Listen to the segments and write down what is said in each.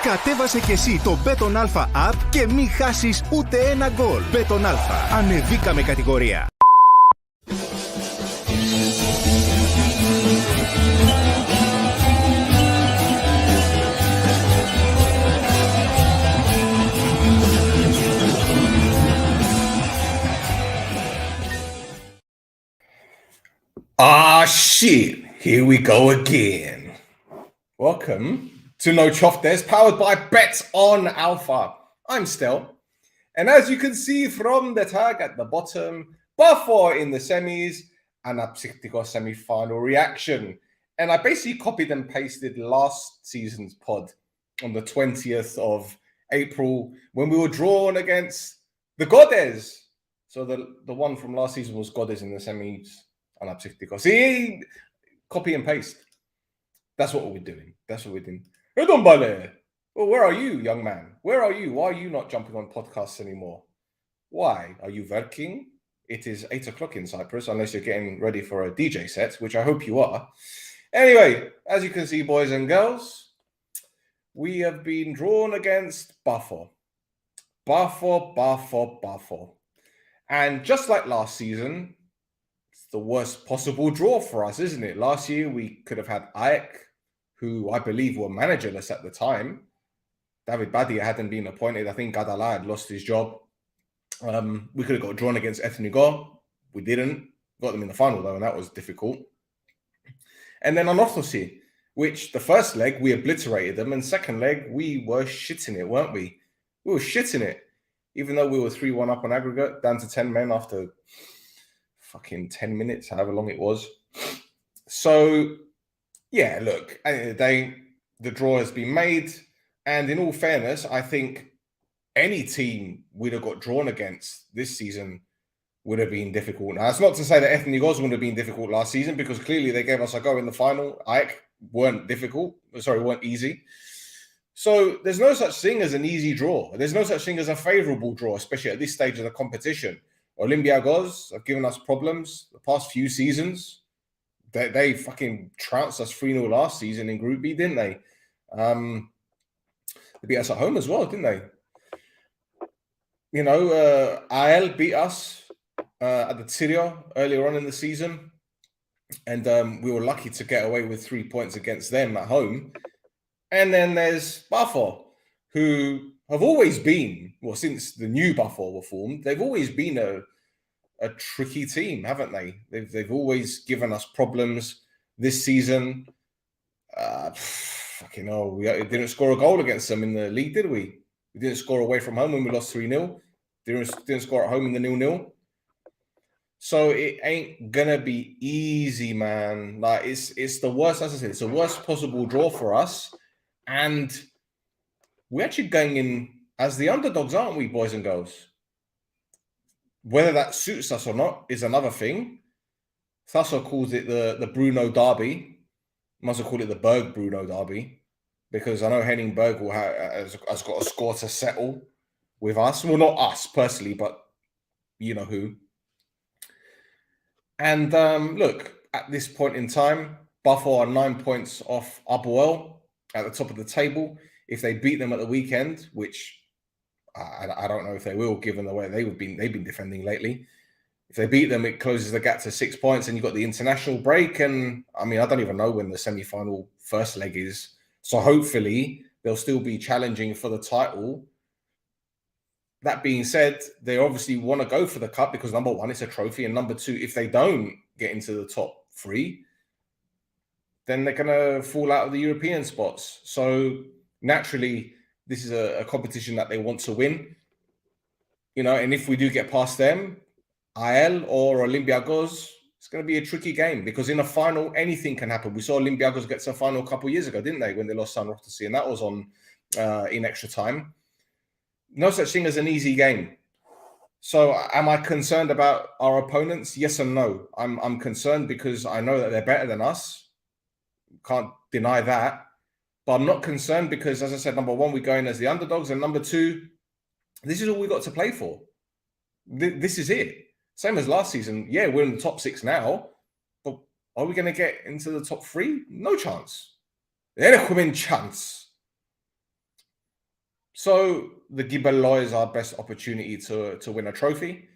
Κατέβασε και εσύ το Bet On Alfa app και μην χάσεις ούτε ένα γκολ. Bet On Alfa. Ανεβήκαμε κατηγορία. Ah, shit. Here we go again. Welcome to No Choftes, powered by Bet On Alfa. I'm Stel. And as you can see from the tag at the bottom, Pafos in the semis, Anapsiktiko semi-final reaction. And I basically copied and pasted last season's pod on the 20th of April when we were drawn against the Godes. So the one from last season was Godes in the semis. Anapsiktiko. See, copy and paste. That's what we're doing. That's what we're doing. Well, where are you, young man? Where are you? Why are you not jumping on podcasts anymore? Why? Are you working? It is 8 o'clock in Cyprus, unless you're getting ready for a DJ set, which I hope you are. Anyway, as you can see, boys and girls, we have been drawn against Pafos. Pafos. And just like last season, the worst possible draw for us, isn't it? Last year, we could have had AEK, who I believe were managerless at the time. David Badia hadn't been appointed. I think Gadala had lost his job. We could have got drawn against ANTROPI. We didn't. Got them in the final, though, and that was difficult. And then Omonoia, which the first leg, we obliterated them, and second leg, we were shitting it, weren't we? We were shitting it. Even though we were 3-1 up on aggregate, down to 10 men after fucking 10 minutes, however long it was. So, yeah, look, at the end of the day, the draw has been made. And in all fairness, I think any team we'd have got drawn against this season would have been difficult. Now, it's not to say that ANTROPI wouldn't have been difficult last season, because clearly they gave us a go in the final. AEK weren't easy. So there's no such thing as an easy draw. There's no such thing as a favorable draw, especially at this stage of the competition. Olympiacos have given us problems the past few seasons. They fucking trounced us 3-0 last season in Group B, didn't they? They beat us at home as well, didn't they? You know, AL beat us at the Tirio earlier on in the season. And we were lucky to get away with 3 points against them at home. And then there's Pafos, who have always been, well, since the new Pafos were formed, they've always been a tricky team, haven't they? They've always given us problems this season. Fucking hell, we didn't score a goal against them in the league, did we? We didn't score away from home when we lost 3-0. Didn't score at home in the 0-0. So it ain't gonna be easy, man. Like it's the worst, as I said, it's the worst possible draw for us. And we're actually going in as the underdogs, aren't we, boys and girls? Whether that suits us or not is another thing. Sasso calls it the Bruno Derby. Must have called it the Berg Bruno Derby, because I know Henning Berg has got a score to settle with us. Well, not us personally, but you know who. And look, at this point in time, Pafos are 9 points off Apoel at the top of the table. If they beat them at the weekend, which I don't know if they will, given the way they've been defending lately. If they beat them, it closes the gap to 6 points, and you've got the international break. And I mean, I don't even know when the semi-final first leg is. So hopefully they'll still be challenging for the title. That being said, they obviously want to go for the cup because number one, it's a trophy. And number two, if they don't get into the top three, then they're going to fall out of the European spots. So naturally, this is a competition that they want to win. You know, and if we do get past them, AL or Olympiacos, it's going to be a tricky game, because in a final, anything can happen. We saw Olympiacos get to a final a couple of years ago, didn't they, when they lost San Rotasi, and that was on in extra time. No such thing as an easy game. So am I concerned about our opponents? Yes and no. I'm concerned because I know that they're better than us. Can't deny that. But I'm not concerned because, as I said, number one, we go in as the underdogs, and number two, this is all we got to play for. This is it. Same as last season. Yeah, we're in the top 6 now, but are we going to get into the top 3? No chance. Chance. So the Gibello is our best opportunity to win a trophy.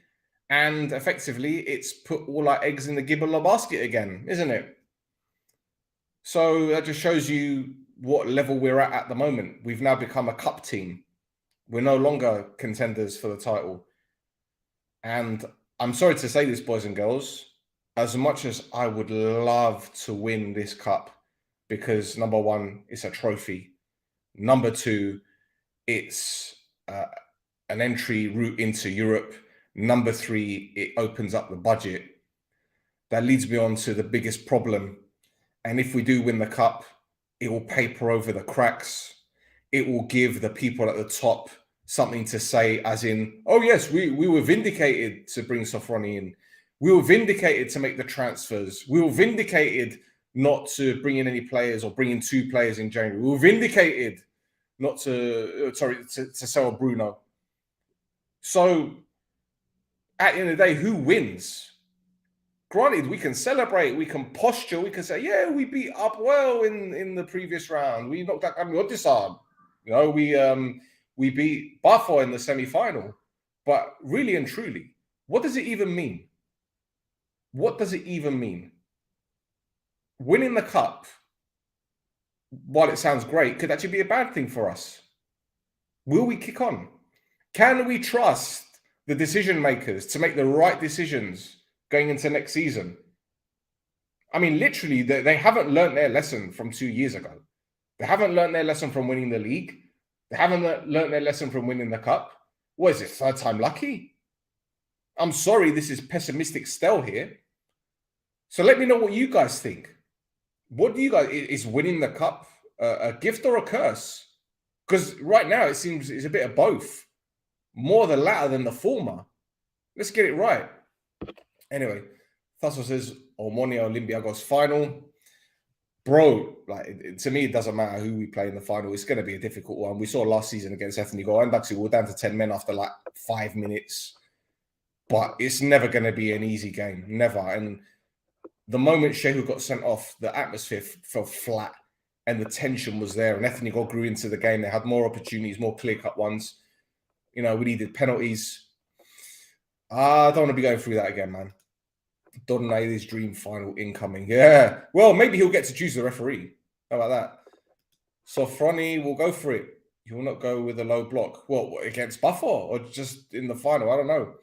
And effectively, it's put all our eggs in the Gibello basket again, isn't it? So that just shows you what level we're at the moment. We've now become a cup team. We're no longer contenders for the title. And I'm sorry to say this, boys and girls, as much as I would love to win this cup, because number one, it's a trophy. Number two, it's an entry route into Europe. Number three, it opens up the budget. That leads me on to the biggest problem. And if we do win the cup, it will paper over the cracks. It will give the people at the top something to say, as in, oh yes, we were vindicated to bring Sofroni in. We were vindicated to make the transfers. We were vindicated not to bring in any players or bring in 2 players in January. We were vindicated not to sell Bruno. So at the end of the day, who wins? Granted, we can celebrate, we can posture, we can say, yeah, we beat up well in the previous round. We knocked out Kamiotisab. You know, we beat Pafos in the semi-final. But really and truly, what does it even mean? What does it even mean? Winning the cup, while it sounds great, could actually be a bad thing for us. Will we kick on? Can we trust the decision makers to make the right decisions going into next season? I mean, literally, they haven't learned their lesson from 2 years ago. They haven't learned their lesson from winning the league. They haven't learned their lesson from winning the cup. What is it, third time lucky? I'm sorry, this is pessimistic Stel here. So let me know what you guys think. What do you guys, is winning the cup a gift or a curse? Because right now it seems it's a bit of both. More the latter than the former. Let's get it right. Anyway, Pafos says Omonoia Olympiacos final. Bro, like to me, it doesn't matter who we play in the final. It's going to be a difficult one. We saw last season against Anapsiktiko, and actually we're down to 10 men after like 5 minutes. But it's never going to be an easy game. Never. And the moment Shehu got sent off, the atmosphere fell flat and the tension was there. And Anapsiktiko grew into the game. They had more opportunities, more clear-cut ones. You know, we needed penalties. I don't want to be going through that again, man. Donai's dream final incoming. Yeah. Well, maybe he'll get to choose the referee. How about that? Sofroni will go for it. He will not go with a low block. What, against Pafos or just in the final? I don't know.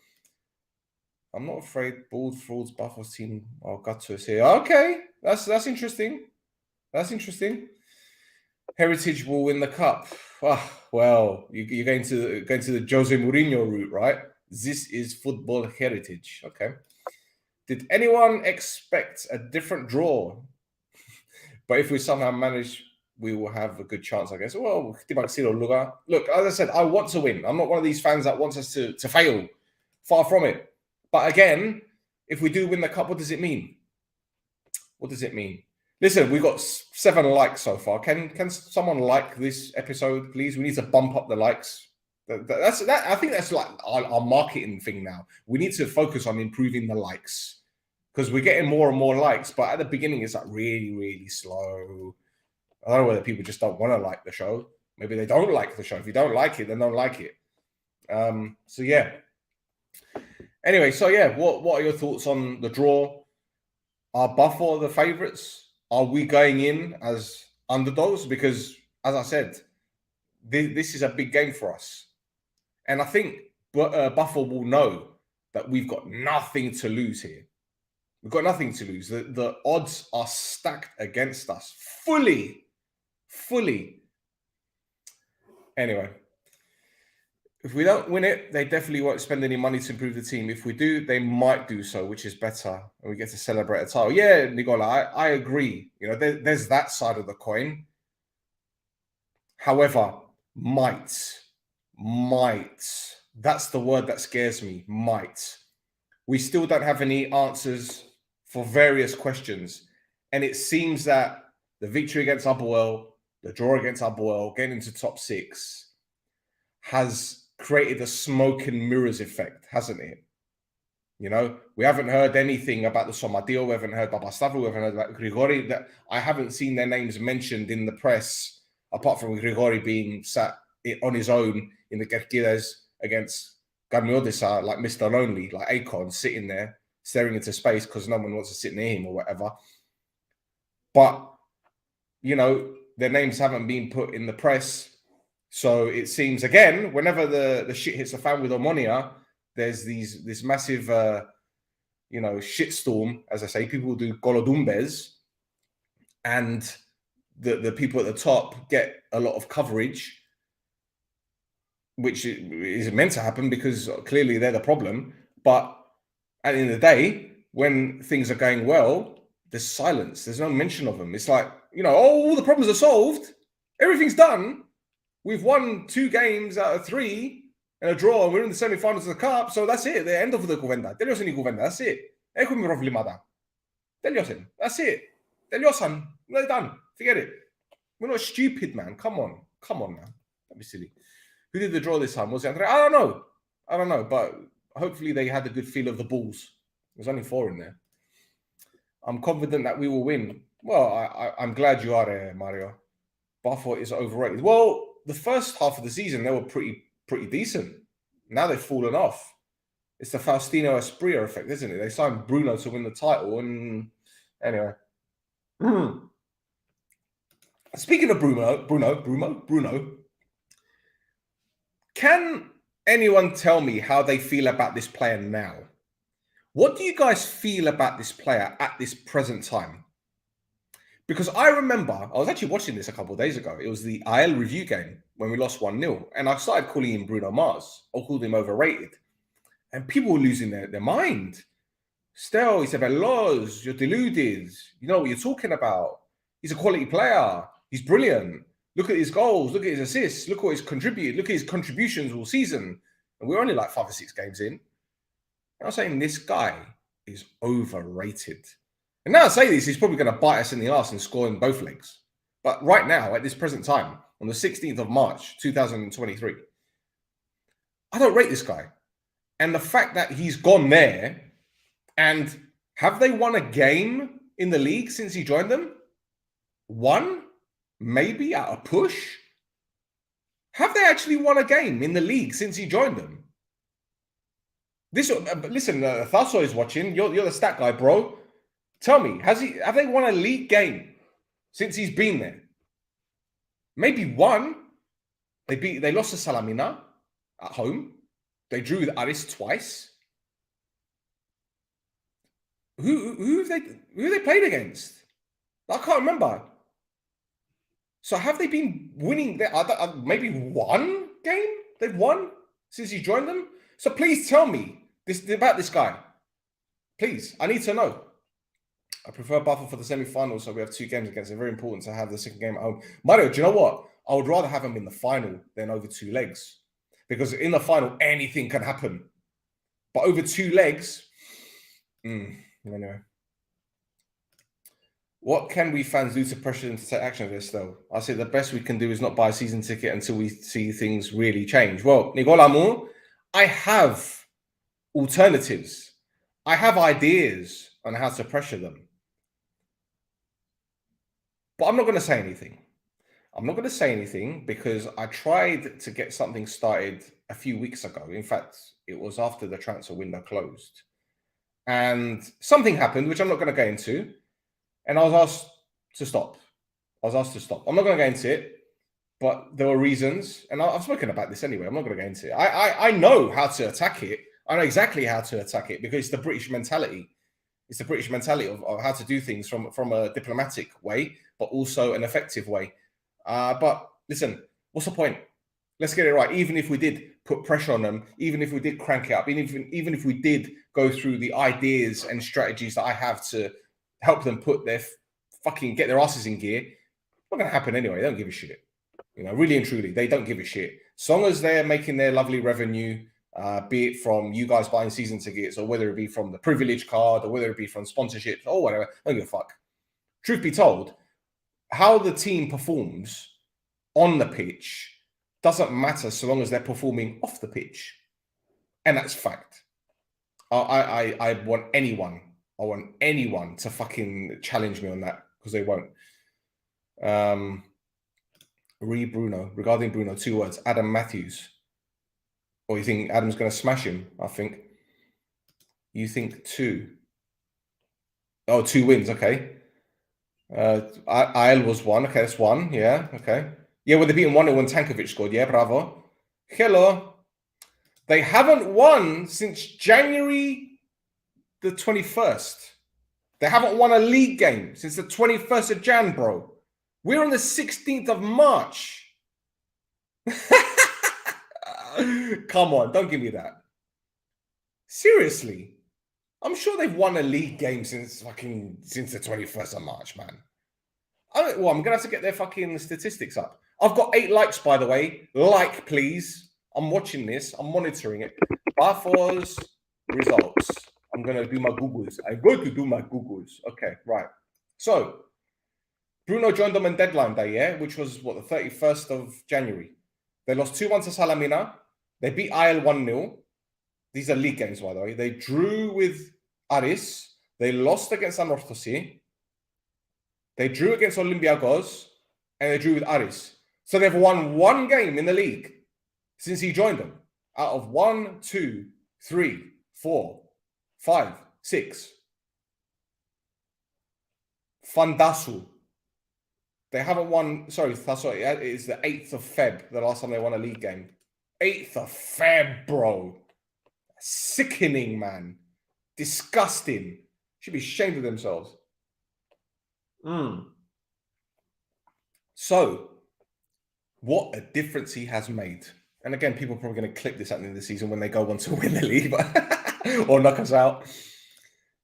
I'm not afraid bald frauds Pafos team. Oh, got to us here. Okay. That's interesting. That's interesting. Heritage will win the cup. Well, you're going to the Jose Mourinho route, right? This is football heritage. Okay. Did anyone expect a different draw? But if we somehow manage, we will have a good chance, I guess. Well, look, as I said, I want to win. I'm not one of these fans that wants us to fail. Far from it. But again, if we do win the cup, what does it mean? What does it mean? Listen, we've got 7 likes so far. Can someone like this episode, please? We need to bump up the likes. I think that's like our marketing thing now. We need to focus on improving the likes because we're getting more and more likes. But at the beginning, it's like really, really slow. I don't know whether people just don't want to like the show. Maybe they don't like the show. If you don't like it, then don't like it. So yeah. Anyway, so yeah, what are your thoughts on the draw? Are Pafos the favourites? Are we going in as underdogs? Because, as I said, this is a big game for us. And I think Pafos will know that we've got nothing to lose here. We've got nothing to lose. The odds are stacked against us. Fully. Anyway. If we don't win it, they definitely won't spend any money to improve the team. If we do, they might do so, which is better. And we get to celebrate a title. Yeah, Nicola, I agree. You know, there's that side of the coin. However, might. That's the word that scares me. Might. We still don't have any answers for various questions. And it seems that the victory against Apoel, the draw against Apoel, getting into top 6 has created a smoke and mirrors effect, hasn't it? You know, we haven't heard anything about the Somatillo, we haven't heard about Papastavou, we haven't heard about Grigori. That I haven't seen their names mentioned in the press, apart from Grigori being sat on his own in the Gergides against Garmiodisa, like Mr. Lonely, like Akon, sitting there staring into space because no one wants to sit near him or whatever. But, you know, their names haven't been put in the press. So it seems, again, whenever the shit hits the fan with Omonoia, there's this massive, you know, shitstorm, as I say. People do golodumbes, and the people at the top get a lot of coverage, which is meant to happen because clearly they're the problem. But at the end of the day, when things are going well, there's silence. There's no mention of them. It's like, you know, oh, all the problems are solved. Everything's done. We've won 2 games out of 3 and a draw, and we're in the semi-finals of the Cup. So that's it. The end of the κουβέντα. Τελειώσαν η κουβέντα. That's it. Έχουμε προβλήματα. Τελειώσαν. That's it. Τελειώσαν. They're done. Forget it. We're not stupid, man. Come on. Come on, man. Don't be silly. Who did the draw this time? Was it Andre? I don't know. But hopefully they had a good feel of the balls. There's only 4 in there. I'm confident that we will win. Well, I'm glad you are, Mario. Pafos is overrated. Well, the first half of the season, they were pretty decent. Now they've fallen off. It's the Faustino Asprilla effect, isn't it? They signed Bruno to win the title. And anyway. Speaking of Bruno, can anyone tell me how they feel about this player now? What do you guys feel about this player at this present time? Because I remember, I was actually watching this a couple of days ago. It was the AL review game when we lost 1-0. And I started calling him Bruno Mars. I called him overrated. And people were losing their mind. Stel, he said, Veloz, you're deluded. You know what you're talking about. He's a quality player. He's brilliant. Look at his goals. Look at his assists. Look what he's contributed. Look at his contributions all season. And we're only like 5 or 6 games in. And I'm saying this guy is overrated. And now I say this, he's probably going to bite us in the arse and score in both legs. But right now, at this present time, on the 16th of March, 2023, I don't rate this guy. And the fact that he's gone there, and have they won a game in the league since he joined them? 1? Maybe at a push? Have they actually won a game in the league since he joined them? Listen, Thasso is watching. You're the stat guy, bro. Tell me, have they won a league game since he's been there? Maybe 1. They lost to Salamina at home. They drew with Aris twice. Who have they played against? I can't remember. So have they been winning? Maybe 1 game they've won since he joined them. So please tell me about this guy. Please, I need to know. I prefer Pafos for the semi-finals, so we have 2 games against it. Very important to have the second game at home. Mario, do you know what? I would rather have him in the final than over 2 legs. Because in the final, anything can happen. But over 2 legs, anyway. What can we fans do to pressure them to take action of this, though? I say the best we can do is not buy a season ticket until we see things really change. Well, Nicola Moore, I have alternatives. I have ideas on how to pressure them. But I'm not going to say anything. I'm not going to say anything because I tried to get something started a few weeks ago. In fact, it was after the transfer window closed. And something happened, which I'm not going to go into. And I was asked to stop. I'm not going to go into it, but there were reasons. And I've spoken about this anyway. I'm not going to go into it. I know how to attack it. I know exactly how to attack it because it's the British mentality. It's the British mentality of how to do things from a diplomatic way, but also an effective way. But listen, what's the point? Let's get it right. Even if we did put pressure on them, even if we did crank it up, even if we did go through the ideas and strategies that I have to help them put their get their asses in gear, not going to happen anyway. They don't give a shit. You know, really and truly, they don't give a shit. As long as they're making their lovely revenue, be it from you guys buying season tickets or whether it be from the privilege card or whether it be from sponsorships or whatever, I don't give a fuck. Truth be told, how the team performs on the pitch doesn't matter so long as they're performing off the pitch. And that's fact. I want anyone to fucking challenge me on that because they won't. Bruno. Regarding Bruno, 2 words. Adam Matthews. Or you think Adam's going to smash him? I think. You think 2. Oh, 2 wins. Okay. Isle was 1. Okay, that's 1. Yeah. Okay. Yeah, well, they beaten 1-0 when Tankovic scored. Yeah, bravo. Hello. They haven't won since January the 21st. They haven't won a league game since the 21st of Jan, bro. We're on the 16th of March. Come on, don't give me that. Seriously. I'm sure they've won a league game since the 21st of March, man. I'm going to have to get their fucking statistics up. I've got 8 likes, by the way. Like, please. I'm watching this. I'm monitoring it. Pafos results. I'm going to do my Googles. I'm going to do my Googles. Okay, right. So, Bruno joined them on deadline day, yeah? Which was, the 31st of January. They lost 2-1 to Salamina. They beat Isle 1-0. These are league games, by the way. They drew with Aris. They lost against Anapsiktiko. They drew against Olympiacos. And they drew with Aris. So they've won 1 game in the league since he joined them. Out of 1, 2, 3, 4, 5, 6. Fandasu. They haven't won. Sorry, it's the 8th of Feb, the last time they won a league game. 8th of Feb, bro. Sickening, man. Disgusting. Should be ashamed of themselves. So, what a difference he has made. And again, people are probably going to clip this at the end of the season when they go on to win the league or knock us out.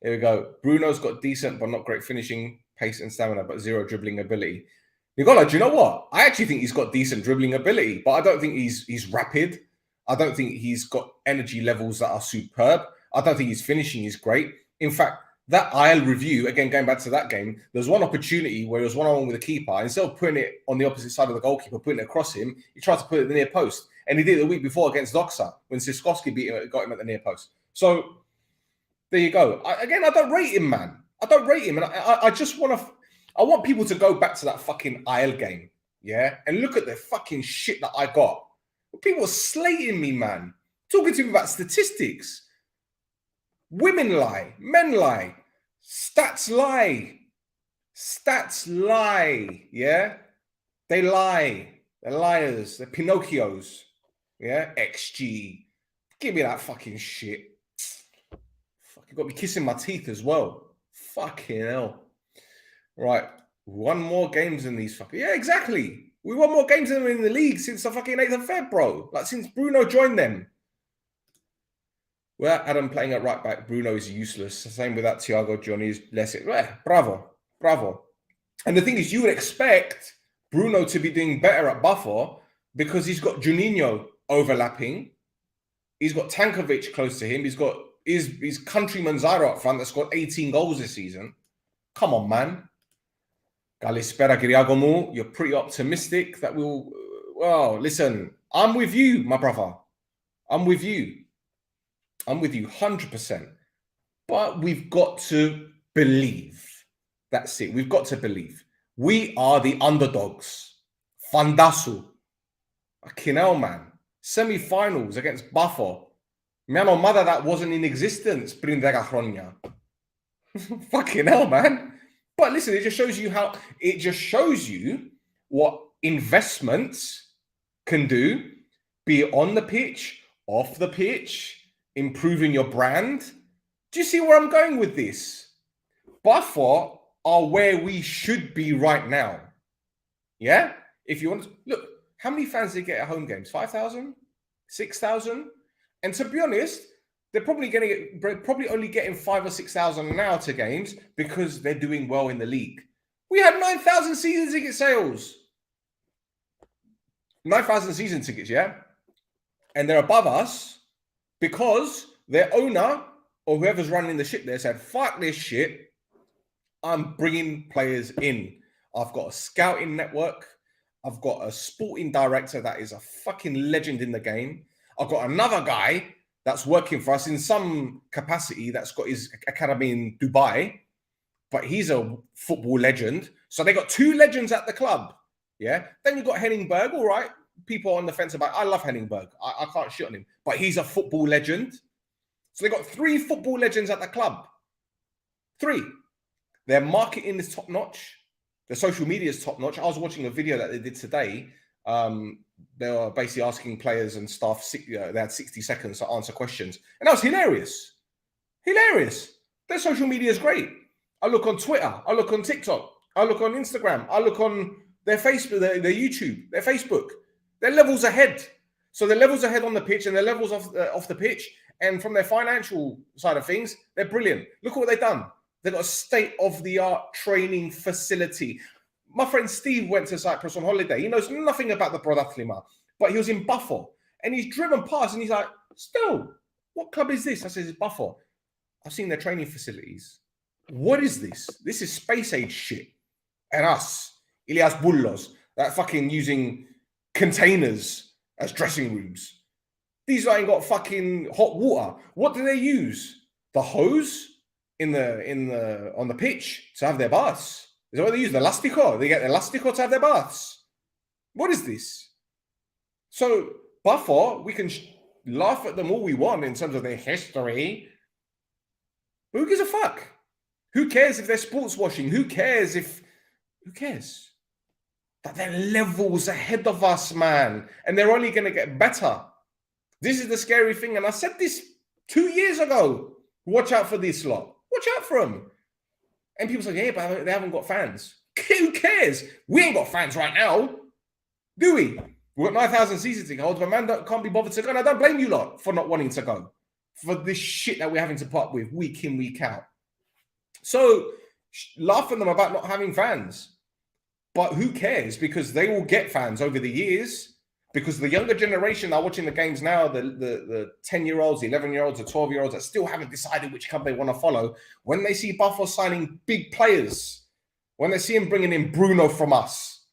Here we go. Bruno's got decent but not great finishing, pace and stamina, but 0 dribbling ability. Nicola, do you know what? I actually think he's got decent dribbling ability, but I don't think he's rapid. I don't think he's got energy levels that are superb. I don't think his finishing is great. In fact, that Isle review, again, going back to that game, there was one opportunity where it was 1-on-1 with the keeper. Instead of putting it on the opposite side of the goalkeeper, putting it across him, he tried to put it at the near post. And he did it the week before against Doxa when Siskowski got him at the near post. So there you go. I don't rate him, man. I don't rate him. And I just I want people to go back to that fucking Isle game, yeah? And look at the fucking shit that I got. People are slating me, man. Talking to me about statistics. Women lie. Men lie. Stats lie. Stats lie, yeah? They lie. They're liars. They're Pinocchios, yeah? XG. Give me that fucking shit. Fuck, you got me kissing my teeth as well. Fucking hell. Right. 1 more games in these fucking... Yeah, exactly. We won more games than them in the league since the fucking 8th of Feb, bro. Like, since Bruno joined them. Without Adam playing at right back, Bruno is useless. Same with that Thiago, Johnny's less... Yeah, bravo. Bravo. And the thing is, you would expect Bruno to be doing better at buffer because he's got Juninho overlapping. He's got Tankovic close to him. He's got his countryman Zairo up front that's got 18 goals this season. Come on, man. Kalispera Kiriagomu, you're pretty optimistic that we'll... Well, listen, I'm with you, my brother. I'm with you. I'm with you 100%. But we've got to believe. That's it. We've got to believe. We are the underdogs. Fandasu. Fucking hell, man. Semi-finals against Bafo. Miano mother that wasn't in existence. Brindega Hronia. Fucking hell, man. But listen, it just shows you what investments can do, be it on the pitch, off the pitch, improving your brand. Do you see where I'm going with this? Buffer are where we should be right now. Yeah? If you want to look, how many fans did they get at home games? 5,000? 6,000? And to be honest, they're probably only getting 5,000 or 6,000 now to games because they're doing well in the league. We had 9,000 season ticket sales. 9,000 season tickets, yeah? And they're above us because their owner or whoever's running the ship there said, fuck this shit. I'm bringing players in. I've got a scouting network. I've got a sporting director that is a fucking legend in the game. I've got another guy that's working for us in some capacity that's got his academy in Dubai, but he's a football legend. So they got 2 legends at the club. Yeah. Then you got Henningberg. All right. People on the fence about. I love Henningberg. I can't shit on him, but he's a football legend. So they got 3 football legends at the club. 3. Their marketing is top notch. Their social media is top notch. I was watching a video that they did today. They were basically asking players and staff. They had 60 seconds to answer questions, and that was hilarious. Hilarious. Their social media is great. I look on Twitter. I look on TikTok. I look on Instagram. I look on their Facebook, their YouTube, their Facebook. They're levels ahead. So they're levels ahead on the pitch, and they're levels off the pitch. And from their financial side of things, they're brilliant. Look at what they've done. They've got a state-of-the-art training facility. My friend Steve went to Cyprus on holiday. He knows nothing about the Prodatlima, but he was in Pafos, and he's driven past, and he's like, Stel, what club is this? I said, it's Pafos. I've seen their training facilities. What is this? This is space age shit. And us, Ilias Bullos, that fucking using containers as dressing rooms. These ain't got fucking hot water. What do they use? The hose on the pitch to have their baths. Is that what they use? The elastico? They get the elastico to have their baths. What is this? So, Pafos, we can laugh at them all we want in terms of their history. But who gives a fuck? Who cares if they're sports washing? Who cares? That they're levels ahead of us, man. And they're only going to get better. This is the scary thing. And I said this 2 years ago. Watch out for this lot. Watch out for them. And people say, yeah, but they haven't got fans. Who cares? We ain't got fans right now. Do we? We've got 9,000 season ticket holders, but man can't be bothered to go. And I don't blame you lot for not wanting to go. For this shit that we're having to put up with week in, week out. So, laugh at them about not having fans. But who cares? Because they will get fans over the years. Because the younger generation are watching the games now, the 10-year-olds, the 11-year-olds, the 12-year-olds that still haven't decided which club they want to follow. When they see Pafos signing big players, when they see him bringing in Bruno from us,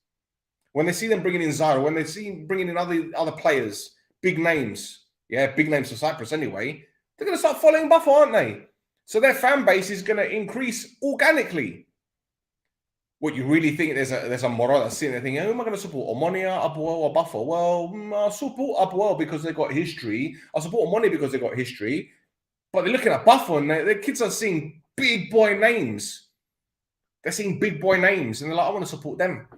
when they see them bringing in Zara, when they see him bringing in other players, big names, big names for Cyprus anyway, they're going to start following Pafos, aren't they? So their fan base is going to increase organically. What, you really think there's a Moro that's sitting there thinking, who am I going to support? Omonoia, Abuel, or Pafos? Well, I'll support Abuel because they got history. I'll support Omonoia because they got history. But they're looking at Pafos and their kids are seeing big boy names. They're seeing big boy names. And they're like, I want to support them.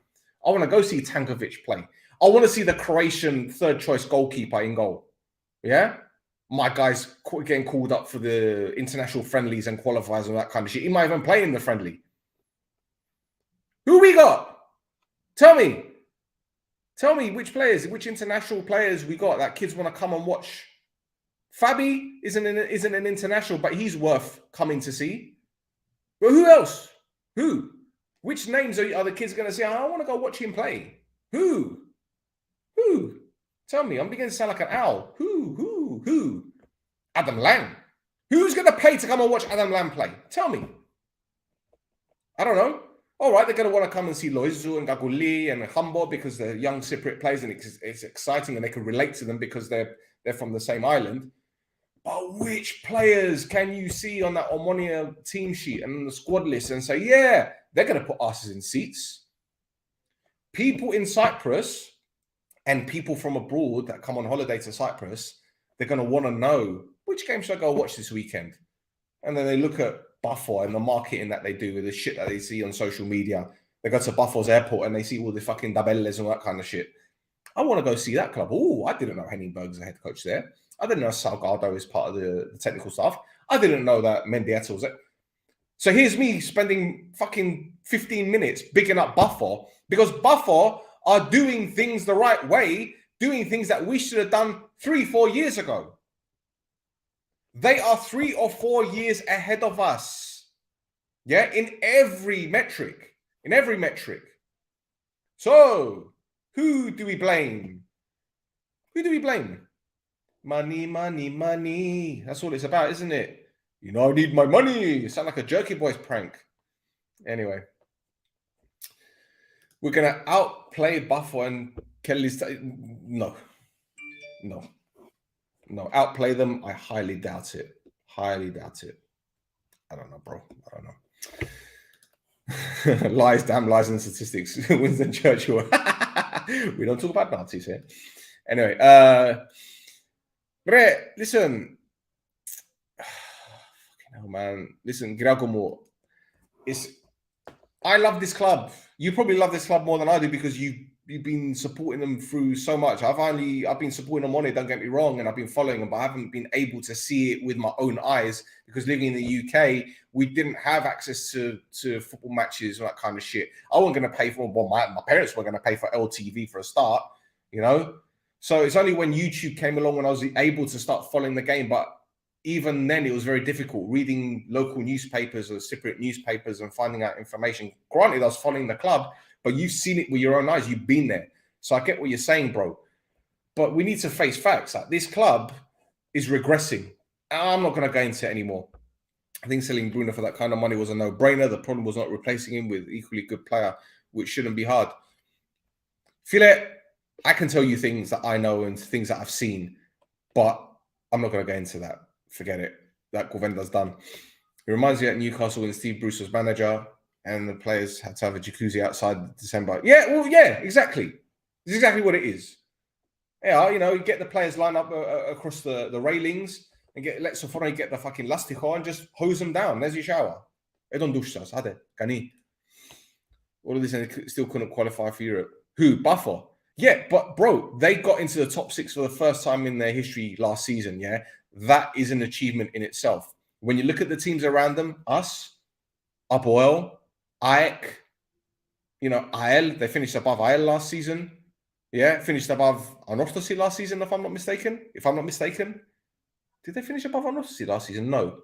I want to go see Tankovic play. I want to see the Croatian third choice goalkeeper in goal. Yeah? My guy's getting called up for the international friendlies and qualifiers and that kind of shit. He might even play in the friendly. Who we got? Tell me which international players we got that kids want to come and watch. Fabi isn't an international, but he's worth coming to see. But who else? Who? Which names are the kids going to say, I want to go watch him play? Who? Tell me. I'm beginning to sound like an owl. Who? Adam Lang. Who's going to pay to come and watch Adam Lang play? Tell me. I don't know. All right, they're going to want to come and see Loizu and Gaguli and Hambo because they're young Cypriot players and it's exciting and they can relate to them because they're from the same island. But which players can you see on that Omonoia team sheet and the squad list and say, yeah, they're going to put asses in seats? People in Cyprus and people from abroad that come on holiday to Cyprus, they're going to want to know, which game should I go watch this weekend? And then they look at Pafos and the marketing that they do with the shit that they see on social media. They go to Pafos airport and they see all the fucking Dabelles and all that kind of shit. I want to go see that club. Oh, I didn't know Henningberg's the head coach there. I didn't know Salgado is part of the technical staff. I didn't know that Mendieta was there. So here's me spending fucking 15 minutes bigging up Pafos because Pafos are doing things the right way, doing things that we should have done 3-4 years ago. They are 3 or 4 years ahead of us. Yeah, in every metric. So, who do we blame? Money. That's all it's about, isn't it? You know, I need my money. You sound like a Jerky Boys prank. Anyway. We're going to outplay Pafos and Kelly's... No. Outplay them. I highly doubt it. I don't know, bro. I don't know. Lies, damn lies and statistics. Winston Churchill. We don't talk about Nazis here. Anyway, listen. Fucking hell, man. Listen, Giragomo. I love this club. You probably love this club more than I do because you've been supporting them through so much. I've been supporting them on it, don't get me wrong, and I've been following them, but I haven't been able to see it with my own eyes because living in the UK, we didn't have access to football matches and that kind of shit. I wasn't going to pay for, well, my parents were going to pay for LTV for a start, you know? So it's only when YouTube came along when I was able to start following the game, but even then it was very difficult reading local newspapers or Cypriot newspapers and finding out information. Granted, I was following the club, but you've seen it with your own eyes. You've been there. So I get what you're saying, bro. But we need to face facts. Like, this club is regressing. I'm not going to go into it anymore. I think selling Bruno for that kind of money was a no-brainer. The problem was not replacing him with equally good player, which shouldn't be hard. Philip, I can tell you things that I know and things that I've seen, but I'm not going to go into that. Forget it. That Govenda's done. It reminds me at Newcastle when Steve Bruce was manager and the players had to have a jacuzzi outside December. Yeah, well, yeah, exactly. This is exactly what it is. Yeah, you know, you get the players line up across the railings and let Sofroni get the fucking lastico and just hose them down. There's your shower. They don't douche us, hade. Cani. All of this and still couldn't qualify for Europe. Who? Buffer. Yeah, but bro, they got into the top 6 for the first time in their history last season, yeah? That is an achievement in itself. When you look at the teams around them, us, Apoel, AEK, you know, AEL, they finished above AEL last season. Yeah, finished above ANTROPI last season, if I'm not mistaken. Did they finish above ANTROPI last season? No.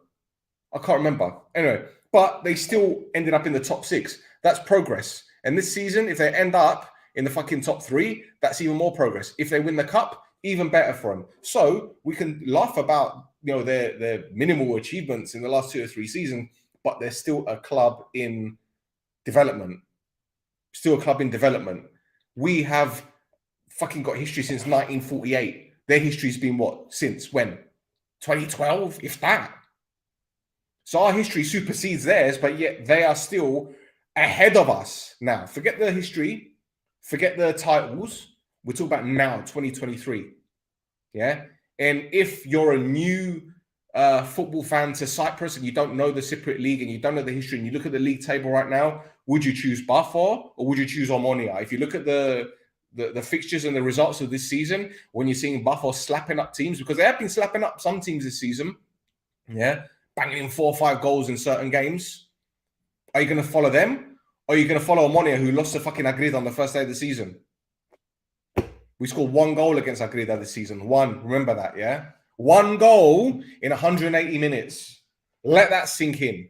I can't remember. Anyway, but they still ended up in the top 6. That's progress. And this season, if they end up in the fucking top 3, that's even more progress. If they win the cup, even better for them. So we can laugh about, you know, their minimal achievements in the last 2 or 3 seasons, but they're still a club in development. We have fucking got history since 1948. Their history's been what? Since when? 2012, if that. So our history supersedes theirs, but yet they are still ahead of us now. Forget the history, forget the titles. We're talking about now, 2023. Yeah. And if you're a new football fan to Cyprus and you don't know the Cypriot League and you don't know the history and you look at the league table right now, would you choose Pafos or would you choose Omonoia? If you look at the fixtures and the results of this season, when you're seeing Pafos slapping up teams, because they have been slapping up some teams this season, yeah, banging in 4 or 5 goals in certain games, are you going to follow them? Or are you going to follow Omonoia, who lost to fucking Agrida on the first day of the season? We scored 1 goal against Agrida this season. 1. Remember that, yeah? 1 goal in 180 minutes. Let that sink in.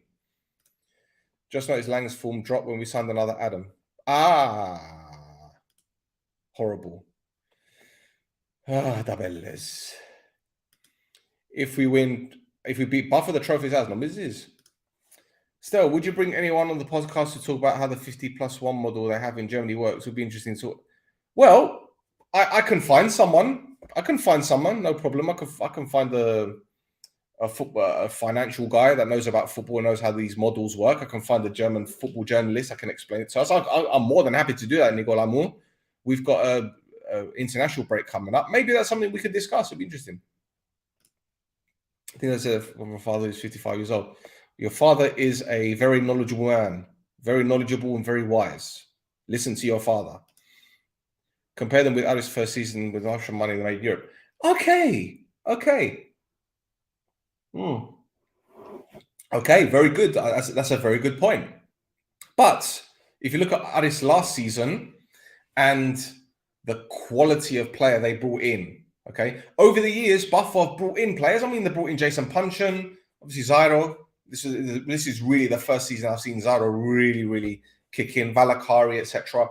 Just noticed Lang's form dropped when we signed another Adam. Horrible. Dabelles. If we beat Buffer, the trophy's ours. No, this is. Stel, would you bring anyone on the podcast to talk about how the 50+1 model they have in Germany works? It would be interesting to. Well, I can find someone. No problem. I can find a financial guy that knows about football and knows how these models work. I can find a German football journalist. I can explain it to us. I'm more than happy to do that, Nicole Amour. We've got a international break coming up. Maybe that's something we could discuss. It'd be interesting. I think that's my father is 55 years old. Your father is a very knowledgeable man, very knowledgeable and very wise. Listen to your father. Compare them with Aris' first season with how much money they made in Europe. Okay. Okay, very good. That's a very good point. But if you look at Aris last season and the quality of player they brought in, okay, over the years, Buffalo brought in players. I mean, they brought in Jason Punchin, obviously Zairo. This is really the first season I've seen Zairo really kick in, Valakari, etc.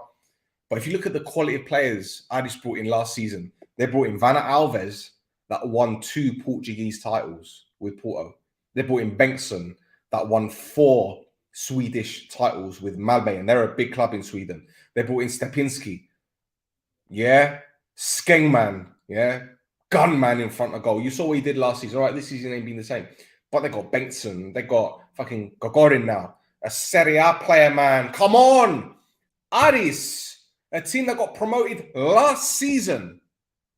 But if you look at the quality of players Aris brought in last season, they brought in Vanna Alves that won 2 Portuguese titles with Porto. They brought in Bengtsson that won 4 Swedish titles with Malmö, and they're a big club in Sweden. They brought in Stepinski, yeah, Skengman, yeah, gunman in front of goal. You saw what he did last season. All right, this season ain't been the same. But they got Bengtsson, they got fucking Gagarin now. a Serie A player, man. Come on. Aris, a team that got promoted last season.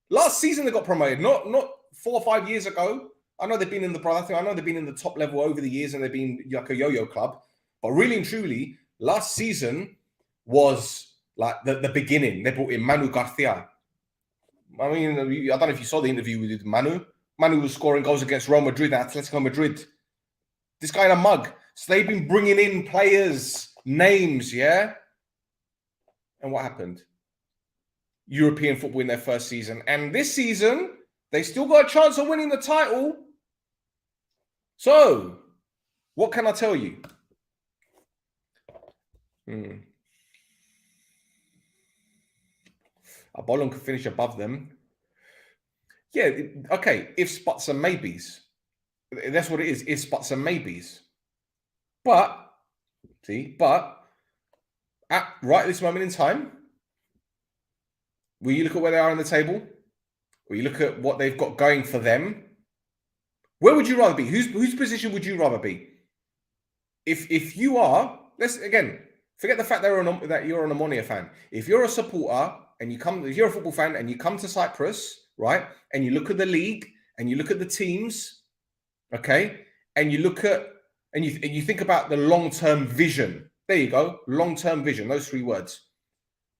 Last season they got promoted, not 4 or 5 years ago. I know they've been in the I know they've been in the top level over the years and they've been like a yo-yo club. But really and truly, last season was like the beginning. They brought in Manu Garcia. I mean, I don't know if you saw the interview with Manu. Manu was scoring goals against Real Madrid and Atletico Madrid. This guy in a mug. So they've been bringing in players, names, yeah? And what happened? European football in their first season. And this season, they still got a chance of winning the title. So, what can I tell you? Apollon could finish above them. Yeah, okay, ifs, buts, and maybes. That's what it is, ifs, buts, and maybes. But at right this moment in time, will you look at where they are on the table? Or you look at what they've got going for them? Where would you rather be? Whose position would you rather be? If you are, let's again forget the fact that you're an Omonoia fan. If you're a supporter and if you're a football fan and you come to Cyprus, right, and you look at the league and you look at the teams, okay, and you look at and you think about the long-term vision. There you go, long-term vision. Those 3 words.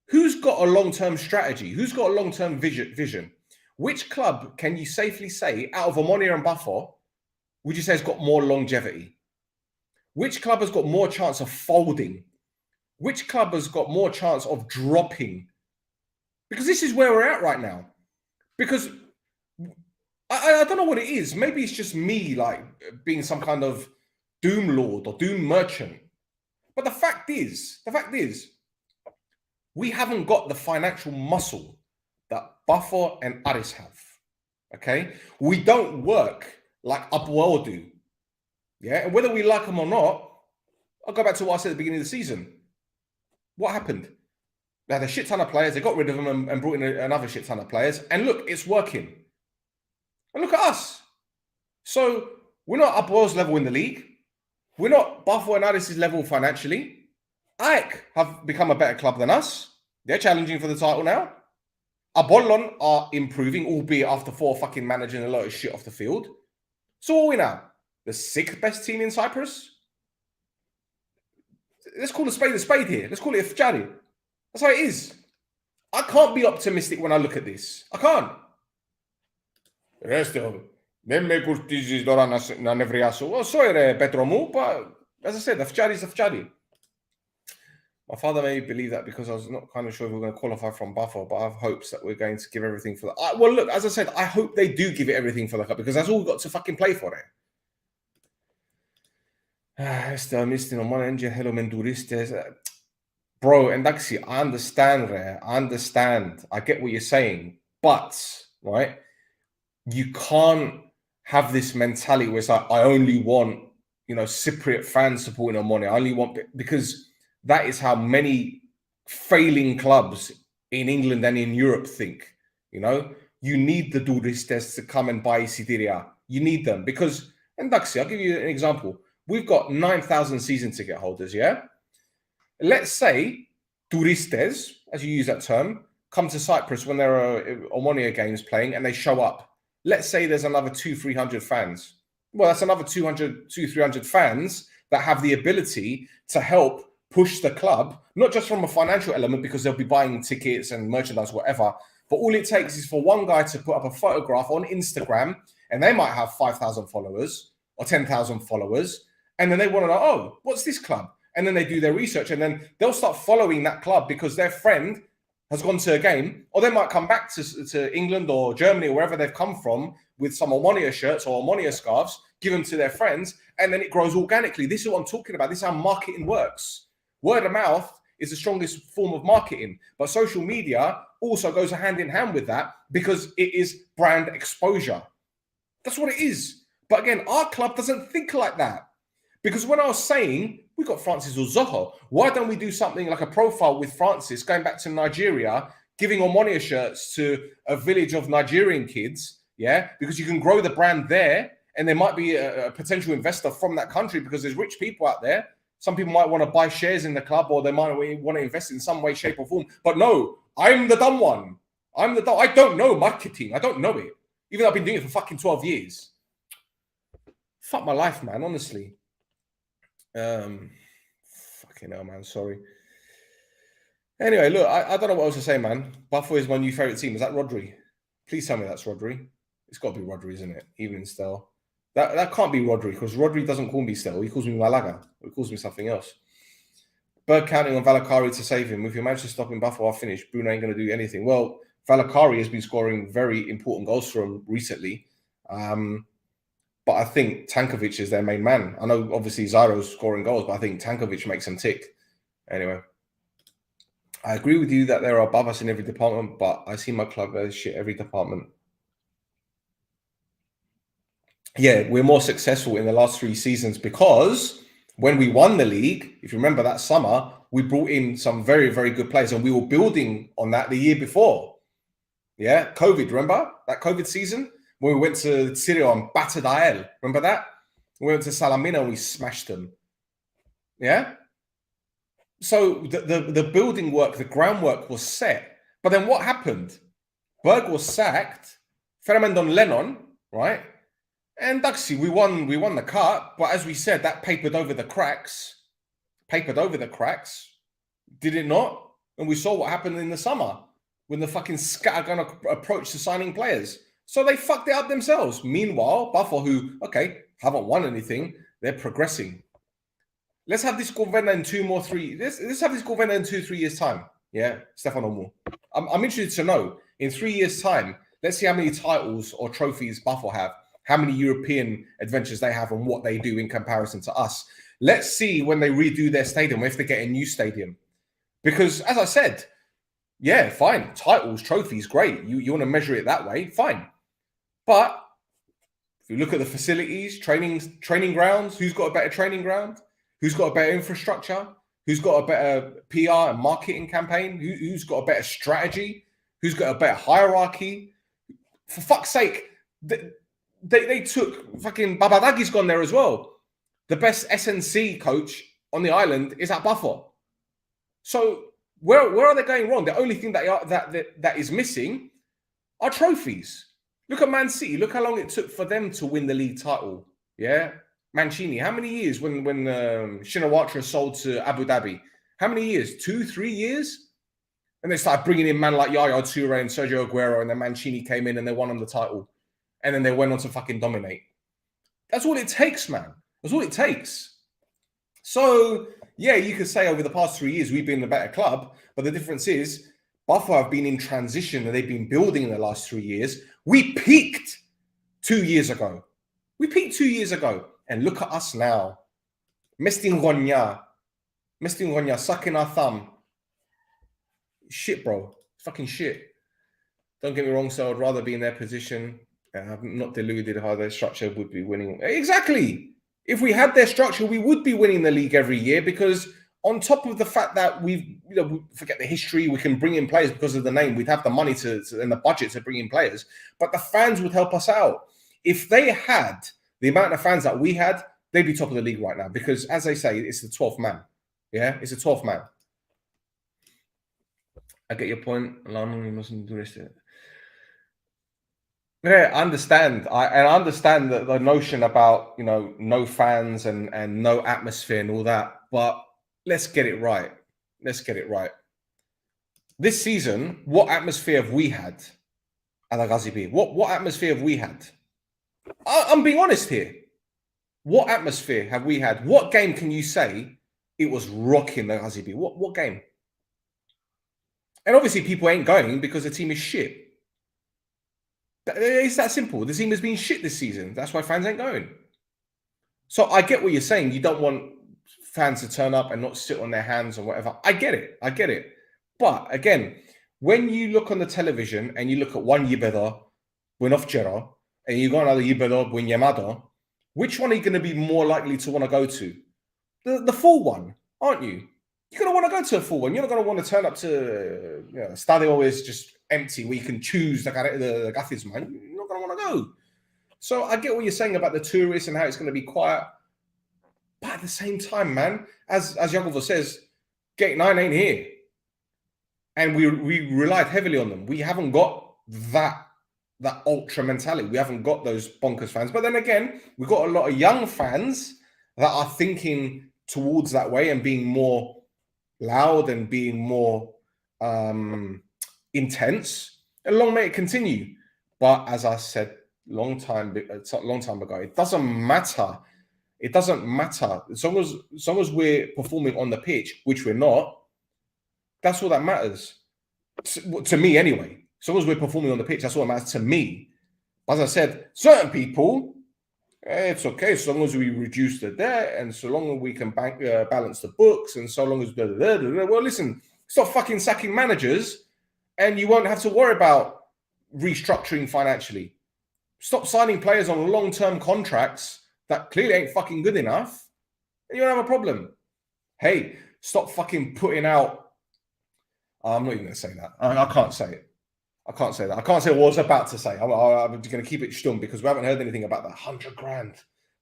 Who's got a long-term strategy? Who's got a long-term vision? Which club can you safely say, out of Omonoia and Pafos, would you say has got more longevity? Which club has got more chance of folding? Which club has got more chance of dropping? Because this is where we're at right now. Because I don't know what it is. Maybe it's just me like being some kind of doom lord or doom merchant. But the fact is, we haven't got the financial muscle that Pafos and Aris have. Okay? We don't work like Apoel do. Yeah? And whether we like them or not, I'll go back to what I said at the beginning of the season. What happened? They had a shit ton of players. They got rid of them and brought in another shit ton of players. And look, it's working. And look at us. So we're not Apoel's level in the league. We're not Pafos and Aris' level financially. AEK have become a better club than us. They're challenging for the title now. Apollon are improving, albeit after 4 fucking managing a lot of shit off the field. So what are we now? The 6th best team in Cyprus? Let's call a spade here. Let's call it a fjari. That's how it is. I can't be optimistic when I look at this. I can't. Δεν με κουρτίζεις τώρα να νευριάσω. Sorry ρε Πέτρο μου, but as I said, the fjari is the fjari. My father made me believe that because I was not kind of sure if we were going to qualify from Pafos, but I have hopes that we're going to give everything for that. Well, look, as I said, I hope they do give it everything for the cup because that's all we've got to fucking play for it. Bro, εντάξει, I understand, Re. I understand. I get what you're saying. But, right, you can't have this mentality where it's like, I only want, Cypriot fans supporting Omonoia. I only want, because that is how many failing clubs in England and in Europe think, You need the Duristes to come and buy Isidiria. You need them because, εντάξει, I'll give you an example. We've got 9,000 season ticket holders, yeah? Let's say Turistes, as you use that term, come to Cyprus when there are Omonoia games playing and they show up. Let's say there's another 200-300 fans. Well, that's another 200-300 fans that have the ability to help push the club, not just from a financial element because they'll be buying tickets and merchandise, whatever, but all it takes is for one guy to put up a photograph on Instagram and they might have 5,000 followers or 10,000 followers. And then they want to know, oh, what's this club? And then they do their research and then they'll start following that club because their friend has gone to a game, or they might come back to England or Germany or wherever they've come from with some Omonoia shirts or Omonoia scarves, give them to their friends, and then it grows organically. This is what I'm talking about. This is how marketing works. Word of mouth is the strongest form of marketing, but social media also goes hand in hand with that because it is brand exposure. That's what it is. But again, our club doesn't think like that. Because when I was saying, we got Francis Uzoho, why don't we do something like a profile with Francis going back to Nigeria, giving Omonoia shirts to a village of Nigerian kids, yeah? Because you can grow the brand there and there might be a potential investor from that country because there's rich people out there. Some people might want to buy shares in the club, or they might want to invest in some way, shape, or form. But no, I'm the dumb one. I don't know marketing. I don't know it. Even though I've been doing it for fucking 12 years. Fuck my life, man, honestly. Fucking hell, man, sorry. Anyway, look, I don't know what else to say, man. Buffalo is my new favourite team. Is that Rodri? Please tell me that's Rodri. It's got to be Rodri, isn't it? Even in Stel. That can't be Rodri, because Rodri doesn't call me Stel. He calls me Malaga. He calls me something else. Berg counting on Valakari to save him. If you manage to stop him, Buffalo are finished. Bruno ain't going to do anything. Well, Valakari has been scoring very important goals for him recently. But I think Tankovic is their main man. I know, obviously, Zairo's scoring goals, but I think Tankovic makes them tick. Anyway, I agree with you that they're above us in every department, but I see my club as shit every department. Yeah, we're more successful in the last 3 seasons because when we won the league, if you remember that summer, we brought in some very, very good players, and we were building on that the year before. Yeah, COVID, remember? That COVID season? When we went to Syria and battered AEL. Remember that? We went to Salamina and we smashed them. Yeah? So the building work, the groundwork was set. But then what happened? Berg was sacked. Fermendon Lennon, right? And Duxie, we won the cup, but as we said, that papered over the cracks. Did it not? And we saw what happened in the summer when the fucking scattergun approach to signing players. So they fucked it up themselves. Meanwhile, Buffalo, who, okay, haven't won anything, they're progressing. Let's have this Govenda in 2-3 years' time. Yeah, Stefano Moore. I'm interested to know, in 3 years' time, let's see how many titles or trophies Buffalo have, how many European adventures they have, and what they do in comparison to us. Let's see when they redo their stadium, if they get a new stadium. Because, as I said, yeah, fine, titles, trophies, great. You want to measure it that way, fine. But if you look at the facilities, training grounds, who's got a better training ground? Who's got a better infrastructure? Who's got a better PR and marketing campaign? Who's got a better strategy? Who's got a better hierarchy? For fuck's sake, they took fucking Babadagi's gone there as well. The best SNC coach on the island is at Buffalo. So where are they going wrong? The only thing that is missing are trophies. Look at Man City. Look how long it took for them to win the league title. Yeah, Mancini. How many years when Shinawatra sold to Abu Dhabi? How many years? 2-3 years? And they started bringing in man like Yaya Toure and Sergio Aguero, and then Mancini came in and they won them the title. And then they went on to fucking dominate. That's all it takes, man. That's all it takes. So, yeah, you could say over the past 3 years we've been a better club, but the difference is Buffalo have been in transition and they've been building in the last 3 years. We peaked 2 years ago. And look at us now. Mestingonya, sucking our thumb. Shit, bro. Fucking shit. Don't get me wrong, so I'd rather be in their position. I'm not deluded how their structure would be winning. Exactly. If we had their structure, we would be winning the league every year, because on top of the fact that we forget the history, we can bring in players because of the name. We'd have the money and the budget to bring in players, but the fans would help us out. If they had the amount of fans that we had, they'd be top of the league right now, because as they say, it's the 12th man. Yeah, it's the 12th man. I get your point. You mustn't do this. Yeah, I understand. I understand the notion about, no fans and no atmosphere and all that, but let's get it right. This season, what atmosphere have we had at the Ghazi B? What atmosphere have we had? I'm being honest here. What atmosphere have we had? What game can you say it was rocking the Ghazi B? What game? And obviously people ain't going because the team is shit. It's that simple. The team has been shit this season. That's why fans ain't going. So I get what you're saying. You don't want fans to turn up and not sit on their hands or whatever. I get it. But again, when you look on the television and you look at one Yibedo, Buenofchero, and you got another Yibedo, Buenyamado, which one are you going to be more likely to want to go to? The full one, aren't you? You're going to want to go to a full one. You're not going to want to turn up to, Stadio is just empty where you can choose the Gathis, man. You're not going to want to go. So I get what you're saying about the tourists and how it's going to be quiet. But at the same time, man, as Jakova says, Gate 9 ain't here. And we relied heavily on them. We haven't got that ultra mentality. We haven't got those bonkers fans. But then again, we've got a lot of young fans that are thinking towards that way and being more loud and being more intense. And long may it continue. But as I said a long time ago, it doesn't matter. It doesn't matter. As long as we're performing on the pitch, which we're not, that's all that matters. To me, anyway. As long as we're performing on the pitch, that's all that matters to me. As I said, certain people, it's okay. So long as we reduce the debt and so long as we can balance the books and so long as... Well, listen, stop fucking sacking managers and you won't have to worry about restructuring financially. Stop signing players on long-term contracts that clearly ain't fucking good enough and you don't have a problem. Hey, stop fucking putting out... I'm not even going to say that. I can't say it. I can't say that. I can't say what I was about to say. I'm just going to keep it stum because we haven't heard anything about the 100 grand.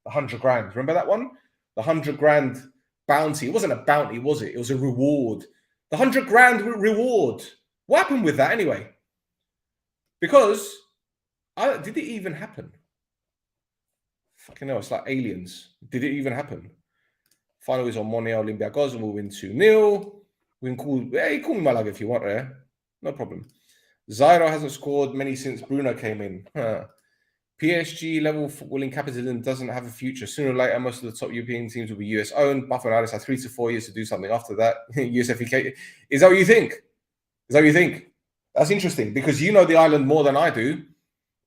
The 100 grand. Remember that one? The 100 grand bounty. It wasn't a bounty, was it? It was a reward. The 100 grand reward. What happened with that anyway? Because did it even happen? Fucking hell, it's like aliens. Did it even happen? Final is Omonoia Olympiacos and we'll win 2-0. We can call me Malaga if you want, eh? No problem. Zairo hasn't scored many since Bruno came in. PSG level footballing capitalism doesn't have a future. Sooner or later, most of the top European teams will be US owned. Buffon and Alice have 3 to 4 years to do something after that. USFEK. Is that what you think? Is that what you think? That's interesting because you know the island more than I do.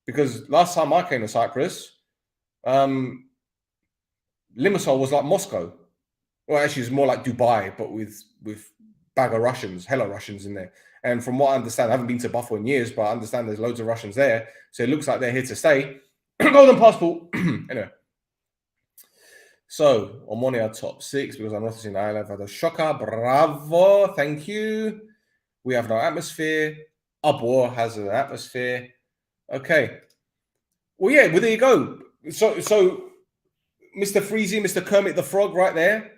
Because last time I came to Cyprus, Limassol was like Moscow. Well, actually, it's more like Dubai, but with bag of Russians, hella Russians in there. And from what I understand, I haven't been to Buffalo in years, but I understand there's loads of Russians there. So it looks like they're here to stay. Golden passport. Anyway. So, Omonoia top 6 because I'm not seeing I've had a shocker. Bravo. Thank you. We have no atmosphere. Abor has an atmosphere. Okay. Well, yeah, well, there you go. So Mr. Freezy, Mr. Kermit the Frog right there.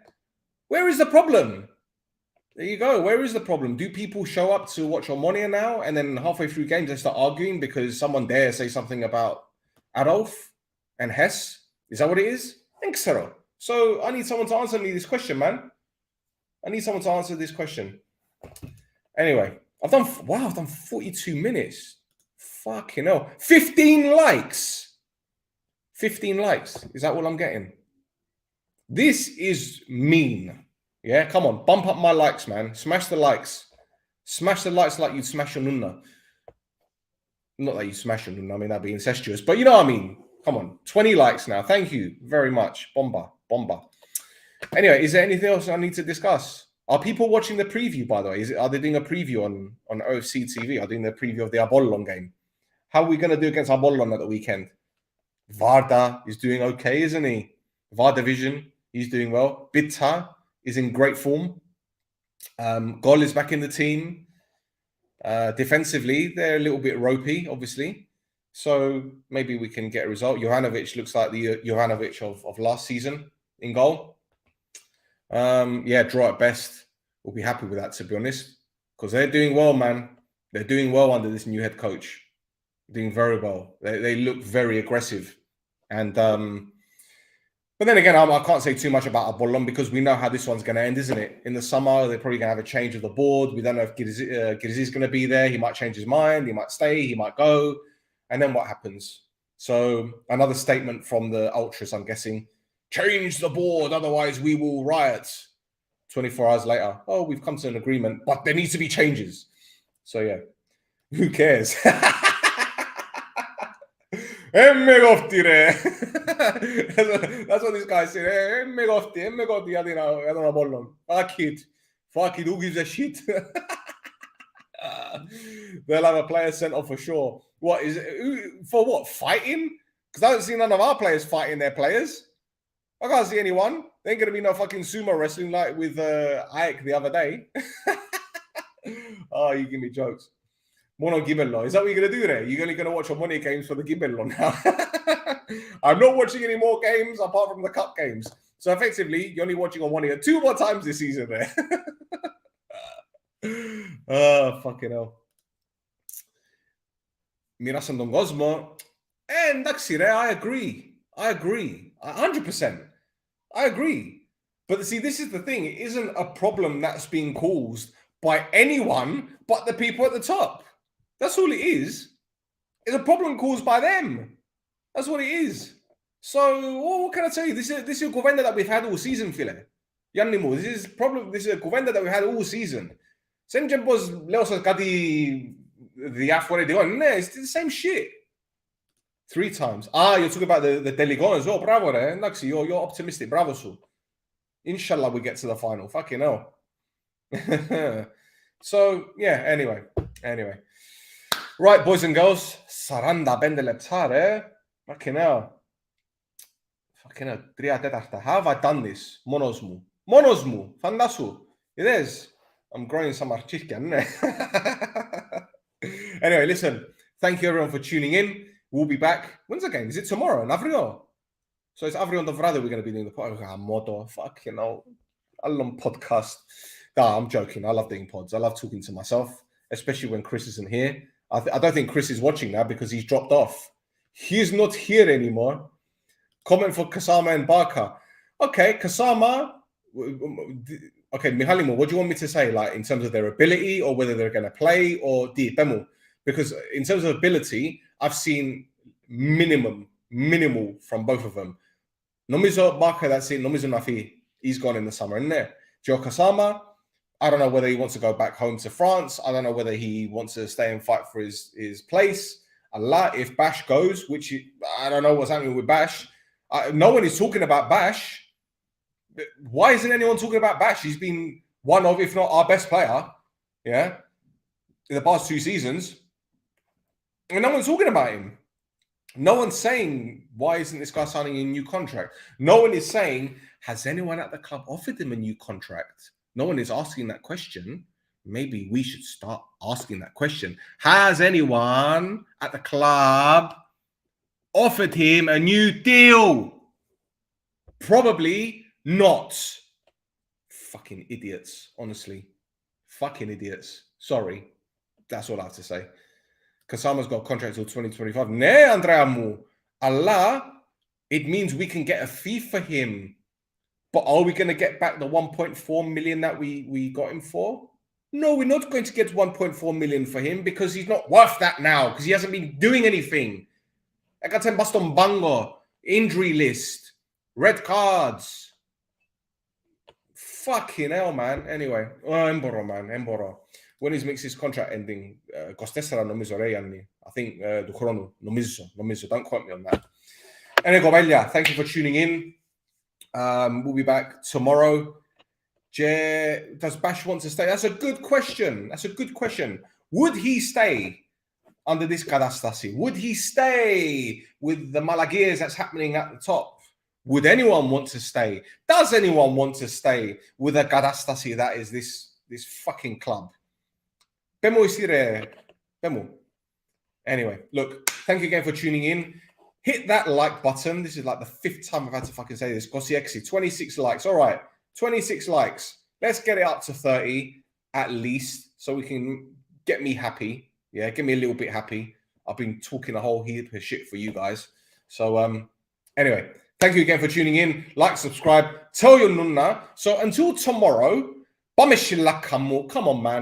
Where is the problem? There you go. Where is the problem? Do people show up to watch Omonoia now and then halfway through games they start arguing because someone dare say something about Adolf and Hess? Is that what it is? I think so. So I need someone to answer me this question, man. I need someone to answer this question. Anyway, I've done 42 minutes. Fucking hell. 15 likes. 15 likes. Is that all I'm getting? This is mean. Yeah, come on. Bump up my likes, man. Smash the likes. Smash the likes like you'd smash your nunna. Not that you smash your nunna. I mean, that'd be incestuous. But you know what I mean. Come on. 20 likes now. Thank you very much. Bomba. Anyway, is there anything else I need to discuss? Are people watching the preview, by the way? Are they doing a preview on OFC TV? Are they doing the preview of the Apollon game? How are we going to do against Apollon at the weekend? Varda is doing okay, isn't he? Varda Vision, he's doing well. Bitta is in great form. Gol is back in the team. Defensively, they're a little bit ropey, obviously. So maybe we can get a result. Johanovic looks like the Johanovic of last season in goal. Yeah, draw at best. We'll be happy with that, to be honest. Because they're doing well, man. They're doing well under this new head coach. Doing very well. They look very aggressive. And but then again, I can't say too much about Apollon because we know how this one's going to end, isn't it? In the summer, they're probably going to have a change of the board. We don't know if Girzi's going to be there. He might change his mind. He might stay. He might go. And then what happens? So another statement from the Ultras, I'm guessing. Change the board, otherwise we will riot. 24 hours later, oh, we've come to an agreement, but there needs to be changes. So yeah, who cares? That's what this guy said. Fuck it, who gives a shit? They'll have a player sent off for sure. What is it? For what? Fighting? Because I don't see none of our players fighting their players. I can't see anyone. There ain't going to be no fucking sumo wrestling like with Ike the other day. Oh, you give me jokes. Mono Gibello. Is that what you're going to do there? You're only going to watch Omonoia games for the Gibello now. I'm not watching any more games apart from the cup games. So effectively, you're only watching Omonoia 2 more times this season there. Oh, fucking hell. Mirasan Don Gosmo. And Daxire, I agree. 100%. I agree. But see, this is the thing. It isn't a problem that's being caused by anyone but the people at the top. That's all it is. It's a problem caused by them. That's what it is. So, what can I tell you? This is a govenda that we've had all season, Phile. This is a govenda that we've had all season. It's the same shit. 3 times. You're talking about the Deligon as well. Bravo, Naxi, you're optimistic. Bravo, su. Inshallah, we get to the final. Fucking hell. So, yeah, anyway. Right, boys and girls. Saranda bendeleptare. Fucking hell. 3 Have I done this? Monosmu. Fandasu. It is. I'm growing some archican. Anyway, listen. Thank you everyone for tuning in. We'll be back. When's the game? Is it tomorrow? In Avril? So it's Avril on the Friday we're going to be doing the podcast. Fucking hell. I love podcast. Nah, I'm joking. I love doing pods. I love talking to myself, especially when Chris isn't here. I don't think Chris is watching now because he's dropped off. He's not here anymore. Comment for Kasama and Barker. Okay, Kasama. Okay, Mihalimo, what do you want me to say? Like in terms of their ability or whether they're going to play or di Bemu? Because in terms of ability, I've seen minimal from both of them. Nomizo Barker, that's it. Nomizo Nafi, he's gone in the summer, isn't there? Joe Kasama, I don't know whether he wants to go back home to France. I don't know whether he wants to stay and fight for his place. Allah, if Bash goes, which I don't know what's happening with Bash. No one is talking about Bash. Why isn't anyone talking about Bash? He's been one of, if not our best player, in the past 2 seasons. And no one's talking about him. No one's saying, why isn't this guy signing a new contract? No one is saying, has anyone at the club offered him a new contract? No one is asking that question. Maybe we should start asking that question. Has anyone at the club offered him a new deal? Probably not. Fucking idiots, honestly. Fucking idiots. Sorry. That's all I have to say. Kasama's got a contract till 2025. Ne, Andreamu. Allah, it means we can get a fee for him. But are we going to get back the 1.4 million that we got him for? No, we're not going to get 1.4 million for him because he's not worth that now because he hasn't been doing anything. I got 10 Baston Bango, injury list, red cards. Fucking hell, man. Anyway, Emboro. When is Mix's contract ending? Costessera no misorei. I think Ducrono no miso. Don't quote me on that. Anyway, thank you for tuning in. We'll be back tomorrow. Does Bash want to stay? That's a good question. Would he stay under this Kadastasi? Would he stay with the Malagueres that's happening at the top? Would anyone want to stay? Does anyone want to stay with a Kadastasi that is this fucking club? Bemo. Anyway, look, thank you again for tuning in. Hit that like button. This is like the 5th time I've had to fucking say this. Gossiexi, 26 likes. All right, 26 likes. Let's get it up to 30 at least so we can get me happy. Yeah, get me a little bit happy. I've been talking a whole heap of shit for you guys. So, anyway, thank you again for tuning in. Like, subscribe, tell your nunna. So until tomorrow, come on, man.